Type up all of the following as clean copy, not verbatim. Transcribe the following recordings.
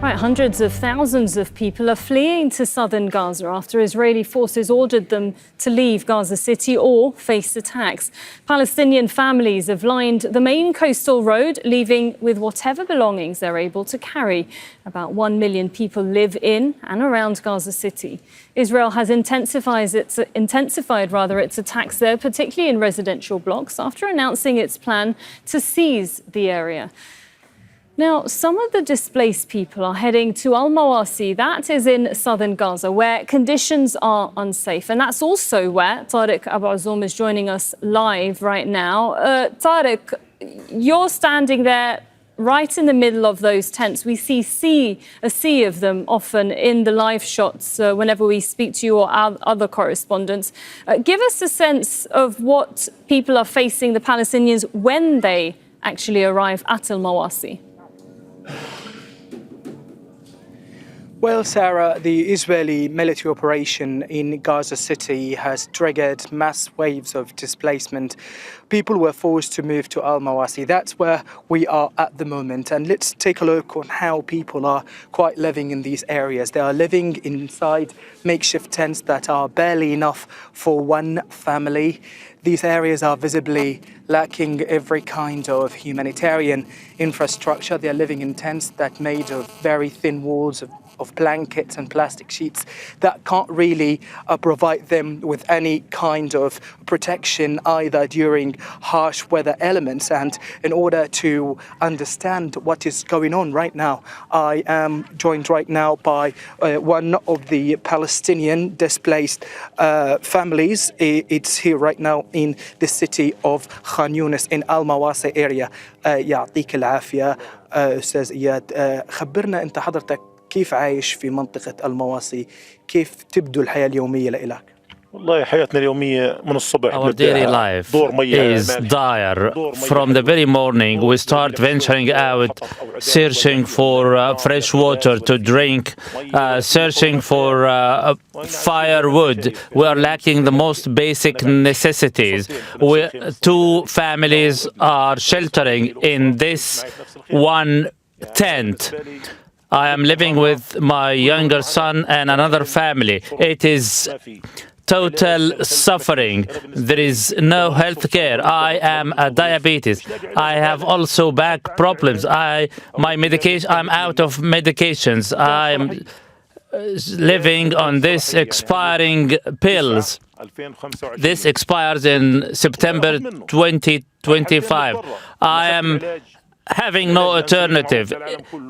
Right, hundreds of thousands of people are fleeing to southern Gaza after Israeli forces ordered them to leave Gaza City or face attacks. Palestinian families have lined the main coastal road, leaving with whatever belongings they're able to carry. About 1 million people live in and around Gaza City. Israel has intensified its attacks there, particularly in residential blocks, after announcing its plan to seize the area. Now, some of the displaced people are heading to al-Mawasi, that is in southern Gaza, where conditions are unsafe. And that's also where Tareq Azzoum is joining us live right now. Tareq, you're standing there right in the middle of those tents. We see a sea of them often in the live shots whenever we speak to you or other correspondents. Give us a sense of what people are facing, the Palestinians, when they actually arrive at al-Mawasi. Well, Sarah, the Israeli military operation in Gaza City has triggered mass waves of displacement. People were forced to move to al-Mawasi. That's where we are at the moment. And let's take a look on how people are quite living in these areas. They are living inside makeshift tents that are barely enough for one family. These areas are visibly lacking every kind of humanitarian infrastructure. They are living in tents that are made of very thin walls of blankets and plastic sheets that can't really provide them with any kind of protection either during harsh weather elements. And in order to understand what is going on right now, I am joined right now by one of the Palestinian displaced families. It's here right now in the city of Khan Yunis in al-Mawasi area. يعطيك العافية أستاذ إياد. خبرنا أنت حضرتك كيف عايش في منطقة المواسي؟ كيف تبدو الحياة اليومية لإلك؟ والله حياتنا اليومية من الصبح. Our daily life is dire. From the very morning, we start venturing out, searching for fresh water to drink, searching for firewood. We are lacking the most basic necessities. Two families are sheltering in this one tent. I am living with my younger son and another family. It is total suffering. There is no health care. I am a diabetes. I have also back problems. I'm out of medications. I'm living on this expiring pills. This expires in September 2025. I am having no alternative.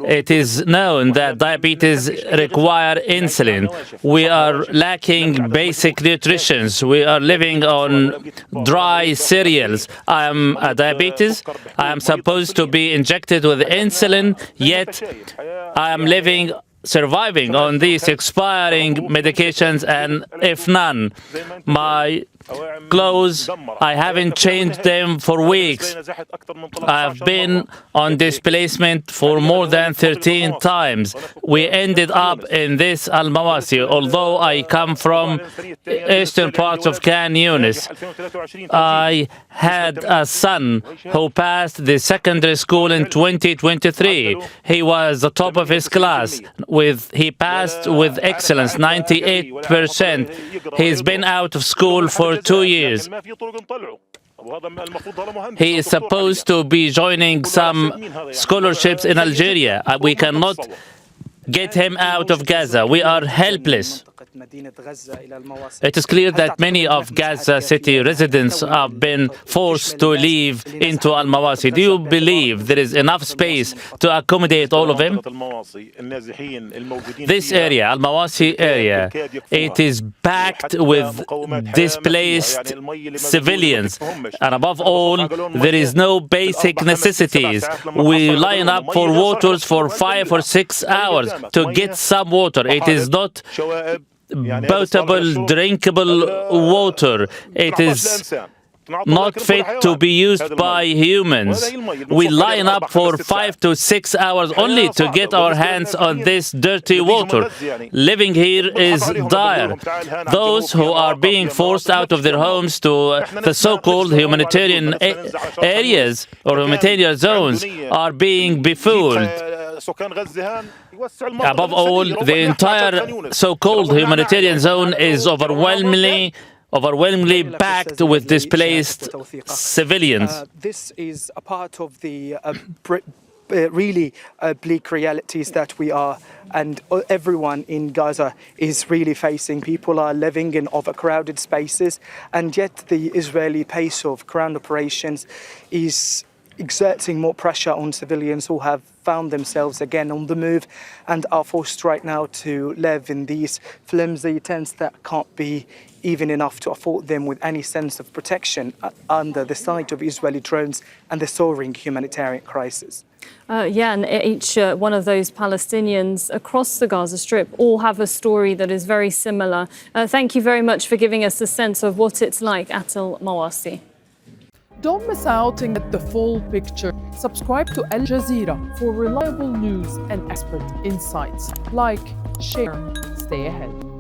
It is known that diabetes require insulin. We are lacking basic nutrition. We are living on dry cereals. I am a diabetes. I am supposed to be injected with insulin, yet I am surviving on these expiring medications, and if none, my clothes, I haven't changed them for weeks. I've been on displacement for more than 13 times. We ended up in this al-Mawasi. Although I come from eastern parts of Khan Yunis, I had a son who passed the secondary school in 2023. He was the top of his class. He passed with excellence, 98%. He's been out of school for 2 years. He is supposed to be joining some scholarships in Algeria. We cannot get him out of Gaza. We are helpless. It is clear that many of Gaza City residents have been forced to leave into al-Mawasi. Do you believe there is enough space to accommodate all of them? This area, al-Mawasi area, it is packed with displaced civilians. And above all, there is no basic necessities. We line up for waters for 5 or 6 hours to get some water. It is not potable, drinkable water. It is not fit to be used by humans. We line up for 5 to 6 hours only to get our hands on this dirty water. Living here is dire. Those who are being forced out of their homes to the so-called humanitarian areas or humanitarian zones are being befooled. Above all, the entire so-called humanitarian zone is overwhelmingly packed with displaced civilians. This is a part of the really bleak realities that we are and everyone in Gaza is really facing. People are living in overcrowded spaces, and yet the Israeli pace of ground operations is exerting more pressure on civilians who have found themselves again on the move and are forced right now to live in these flimsy tents that can't be even enough to afford them with any sense of protection under the sight of Israeli drones and the soaring humanitarian crisis. And each one of those Palestinians across the Gaza Strip all have a story that is very similar. Thank you very much for giving us a sense of what it's like at al-Mawasi. Don't miss out and get the full picture. Subscribe to Al Jazeera for reliable news and expert insights. Like, share, stay ahead.